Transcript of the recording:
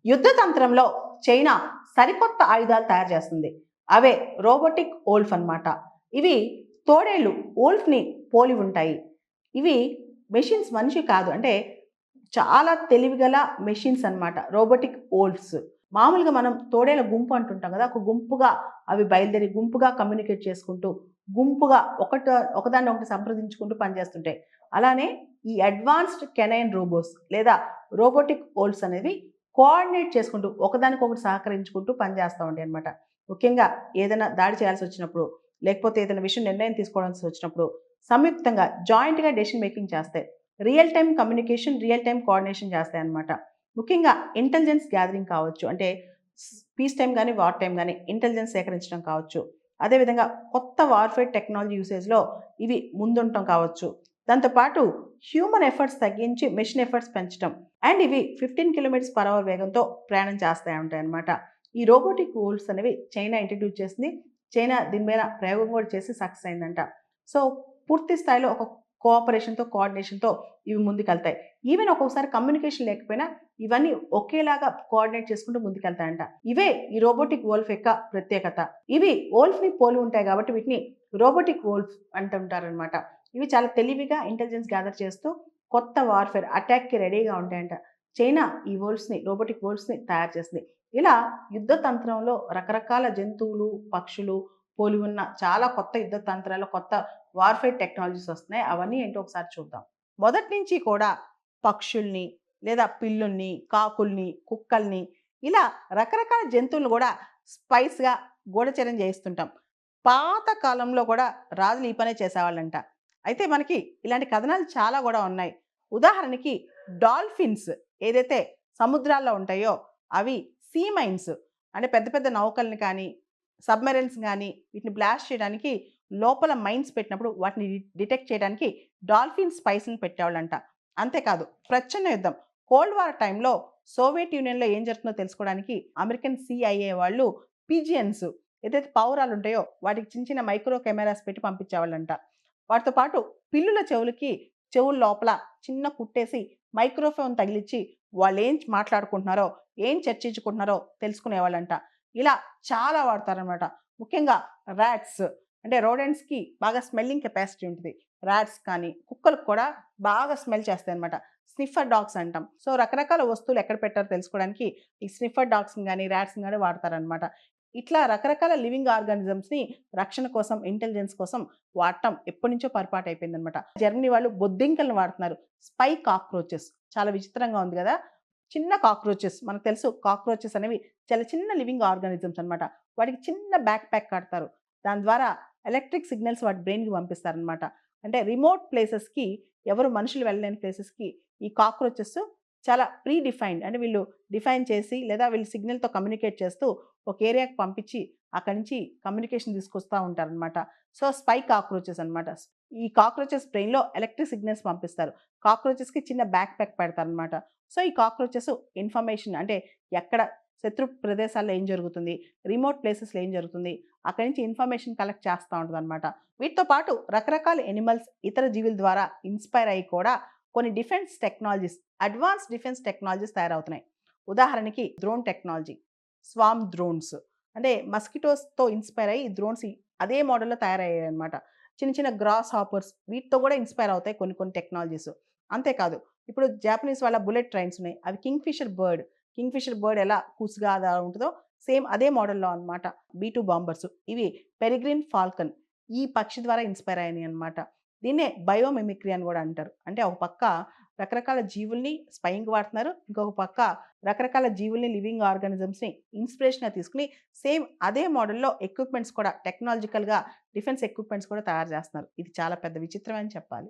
యుద్ధ తంత్రంలో చైనా సరికొత్త ఆయుధాలు తయారు చేస్తుంది. అవే రోబోటిక్ వోల్ఫ్ అన్నమాట. ఇవి తోడేళ్ళు వోల్ఫ్‌ని పోలి ఉంటాయి. ఇవి మెషిన్స్ మనిషి కాదు. అంటే చాలా తెలివిగల మెషిన్స్ అన్నమాట. రోబోటిక్ వోల్ఫ్స్. మామూలుగా మనం తోడేళ్ళ గుంపు అంటుంటాం కదా! ఒక గుంపుగా అవి బయలుదేరి గుంపుగా కమ్యూనికేట్ చేసుకుంటూ, గుంపుగా ఒకదాన్ని ఒకటి సంప్రదించుకుంటూ పనిచేస్తుంటాయి. అలానే ఈ అడ్వాన్స్డ్ కెనైన్ రోబోస్ లేదా రోబోటిక్ వోల్ఫ్స్ అనేవి కోఆర్డినేట్ చేసుకుంటూ, ఒకదానికొకటి సహకరించుకుంటూ పనిచేస్తా ఉంటాయన్నమాట. ముఖ్యంగా ఏదైనా దాడి చేయాల్సొచ్చినప్పుడు, లేకపోతే ఏదైనా విషయం నిర్ణయం తీసుకోవాల్సొచ్చినప్పుడు, సంయుక్తంగా జాయింట్‌గా డెసిషన్ మేకింగ్ చేస్తాయి. Real time communication, real time coordination చేస్తాయన్నమాట. ముఖ్యంగా ఇంటెలిజెన్స్ గ్యాదరింగ్ కావచ్చు. అంటే పీస్ టైమ్ గాని, వార్ టైమ్ గాని ఇంటెలిజెన్స్ సేకరించడం కావచ్చు. అదేవిధంగా కొత్త వార్‌ఫేర్ టెక్నాలజీ యూసేజ్‌లో ఇవి ముందుంటం కావచ్చు. దాంతో పాటు హ్యూమన్ ఎఫర్ట్స్ తగ్గించి మెషిన్ ఎఫర్ట్స్ పెంచటం. అండ్ ఇవి 15 కిలోమీటర్స్ పర్ అవర్ వేగంతో ప్రయాణం చేస్తా ఉంటాయన్నమాట. ఈ రోబోటిక్ వోల్ఫ్స్ అనేవి చైనా ఇంట్రడ్యూస్ చేసింది. చైనా దీని మీద ప్రయోగం కూడా చేసి సక్సెస్ అయిందంట. సో, పూర్తి స్థాయిలో ఒక కోఆపరేషన్‌తో, కోఆర్డినేషన్‌తో ఇవి ముందుకెళ్తాయి. ఈవెన్ ఒక్కొక్కసారి కమ్యూనికేషన్ లేకపోయినా ఇవన్నీ ఒకేలాగా కోఆర్డినేట్ చేసుకుంటూ ముందుకెళ్తాయంట. ఇవే ఈ రోబోటిక్ వోల్ఫ్ యొక్క ప్రత్యేకత. ఇవి వోల్ఫ్‌ని పోలి ఉంటాయి కాబట్టి వీటిని రోబోటిక్ వోల్ఫ్ అంటుంటారనమాట. ఇవి చాలా తెలివిగా ఇంటెలిజెన్స్ గ్యాదర్ చేస్తూ కొత్త వార్‌ఫేర్ అటాక్‌కి రెడీగా ఉంటాయంట. చైనా ఈ వోల్ఫ్స్‌ని రోబోటిక్ వోల్ఫ్స్‌ని తయారు చేసింది. ఇలా యుద్ధ తంత్రంలో రకరకాల జంతువులు, పక్షులు పోలి ఉన్న చాలా కొత్త యుద్ధ తంత్రాలు, కొత్త వార్‌ఫేర్ టెక్నాలజీస్ వస్తున్నాయి. అవన్నీ ఏంటో ఒకసారి చూద్దాం. మొదటి నుంచి కూడా పక్షుల్ని, లేదా పిల్లుల్ని, కాకుల్ని, కుక్కల్ని ఇలా రకరకాల జంతువులను గూడా స్పైస్‌గా గూఢచర్యం చేయిస్తుంటాం. పాత కాలంలో గూడా రాజులు ఈ పనే చేసేవాళ్ళంట. అయితే మనకి ఇలాంటి కథనాలు చాలా గూడా ఉన్నాయి. ఉదాహరణకి డాల్ఫిన్స్ ఏదైతే సముద్రాల్లో ఉంటాయో అవి సీ మైన్స్ అంటే పెద్ద పెద్ద నౌకల్ని కానీ, సబ్‌మెరైన్స్ గానీ వీటిని బ్లాస్ట్ చేయడానికి లోపల మైన్స్ పెట్టినప్పుడు వాటిని డిటెక్ట్ చేయడానికి డాల్ఫిన్ స్పైస్‌ని పెట్టేవాళ్ళంట. అంతేకాదు ప్రచ్ఛన్న యుద్ధం కోల్డ్ వార్ టైంలో సోవియట్ యూనియన్‌లో ఏం జరుగుతుందో తెలుసుకోవడానికి అమెరికన్ సీఐఏ వాళ్ళు పిజియన్స్ ఏదైతే పావురాలు ఉంటాయో వాటికి చిన్న చిన్న మైక్రో కెమెరాస్ పెట్టి పంపించేవాళ్ళంట. వాటితో పాటు పిల్లుల చెవుల లోపల చిన్న కుట్టేసి మైక్రోఫోన్ తగిలిచ్చి వాళ్ళేం మాట్లాడుకుంటున్నారో, ఏం చర్చించుకుంటున్నారో తెలుసుకునేవాళ్ళంట. ఇలా చాలా వాడతారనమాట. ముఖ్యంగా రాట్స్ అంటే రోడెంట్స్‌కి బాగా స్మెల్లింగ్ కెపాసిటీ ఉంటది. రాట్స్ కానీ, కుక్కలకు కూడా బాగా స్మెల్ చేస్తాయన్నమాట. స్నిఫర్ డాగ్స్ అంటాం. సో, రకరకాల వస్తువులు ఎక్కడ పెట్టారో తెలుసుకోవడానికి ఈ స్నిఫర్ డాగ్స్‌ని గాని, రాట్స్‌ని గాని వాడతారనమాట. ఇట్లా రకరకాల లివింగ్ ఆర్గానిజమ్స్‌ని రక్షణ కోసం, ఇంటెలిజెన్స్ కోసం వాడటం ఎప్పటినుంచో పరిపాటయిపోయిందనమాట. జర్మనీ వాళ్ళు బొద్దింకలను వాడుతున్నారు. స్పై కాక్రోచెస్ చాలా విచిత్రంగా ఉంది గదా! చిన్న కాక్రోచెస్ మనకు తెలుసు కాక్రోచెస్ అనేవి చాలా చిన్న లివింగ్ ఆర్గానిజమ్స్ అనమాట. వాటికి చిన్న బ్యాక్ ప్యాక్ కడతారు. దాని ద్వారా ఎలక్ట్రిక్ సిగ్నల్స్ వాటి బ్రెయిన్‌కి పంపిస్తారనమాట. అంటే రిమోట్ ప్లేసెస్‌కి ఎవరు మనుషులు వెళ్ళలేని ప్లేసెస్‌కి ఈ కాక్రోచెస్ చాలా ప్రీ డిఫైన్డ్ అంటే వీళ్ళు డిఫైన్ చేసి లేదా వీళ్ళు సిగ్నల్‌తో కమ్యూనికేట్ చేస్తూ ఒక ఏరియాకి పంపించి అక్కడి నుంచి కమ్యూనికేషన్ తీసుకొస్తా ఉంటారనమాట. సో, స్పై కాక్రోచెస్ అనమాట. ఈ కాక్రోచెస్ బ్రెయిన్‌లో ఎలక్ట్రిక్ సిగ్నల్స్ పంపిస్తారు. కాక్రోచెస్‌కి చిన్న బ్యాక్ ప్యాక్ పెడతారనమాట. సో, ఈ కాక్రోచెస్ ఇన్ఫర్మేషన్ అంటే ఎక్కడ శత్రు ప్రదేశాల్లో ఏం జరుగుతుంది, రిమోట్ ప్లేసెస్‌లో ఏం జరుగుతుంది, అక్కడి నుంచి ఇన్ఫర్మేషన్ కలెక్ట్ చేస్తా ఉంటదనమాట. వీటితో పాటు రకరకాల యానిమల్స్ ఇతర జీవుల ద్వారా ఇన్‌స్పైర్ అయ్యి కూడా కొన్ని defence technologies, advanced defence technologies తయారవుతున్నాయి. ఉదాహరణకి డ్రోన్ టెక్నాలజీ, స్వార్మ్ డ్రోన్స్ అంటే మస్కిటోస్‌తో ఇన్‌స్పైర్ అయ్యి డ్రోన్స్ అదే మోడల్‌లో తయారయ్యాయన్నమాట. చిన్న చిన్న గ్రాస్ హాపర్స్ వీటితో కూడా ఇన్‌స్పైర్ అవుతాయి కొన్ని కొన్ని టెక్నాలజీస్. అంతేకాదు ఇప్పుడు జాపనీస్ వాళ్ళ బుల్లెట్ ట్రైన్స్ ఉన్నాయి. అవి కింగ్ ఫిషర్ బర్డ్ ఎలా కూసుగా అలా ఉంటదో సేమ్ అదే మోడల్‌లో అన్నమాట. బీ-2 బాంబర్స్ ఇవి పెరిగ్రిన్ ఫాల్కన్ ఈ పక్షి ద్వారా ఇన్‌స్పైర్ అయినాయన్నమాట. దీన్నే బయోమిమిక్రీ అని గూడా అంటారు. అంటే ఒక పక్క రకరకాల జీవుల్ని స్పైయింగ్‌కి వాడుతున్నారు. ఇంకొక పక్క రకరకాల జీవుల్ని లివింగ్ ఆర్గానిజమ్స్‌ని ఇన్‌స్పిరేషన్‌గా తీసుకొని సేమ్ అదే మోడల్‌లో ఎక్విప్‌మెంట్స్ కూడా టెక్నాలజికల్‌గా డిఫెన్స్ ఎక్విప్‌మెంట్స్ కూడా తయారు జేస్తున్నారు. ఇది చాలా పెద్ద విచిత్రమే అని చెప్పాలి.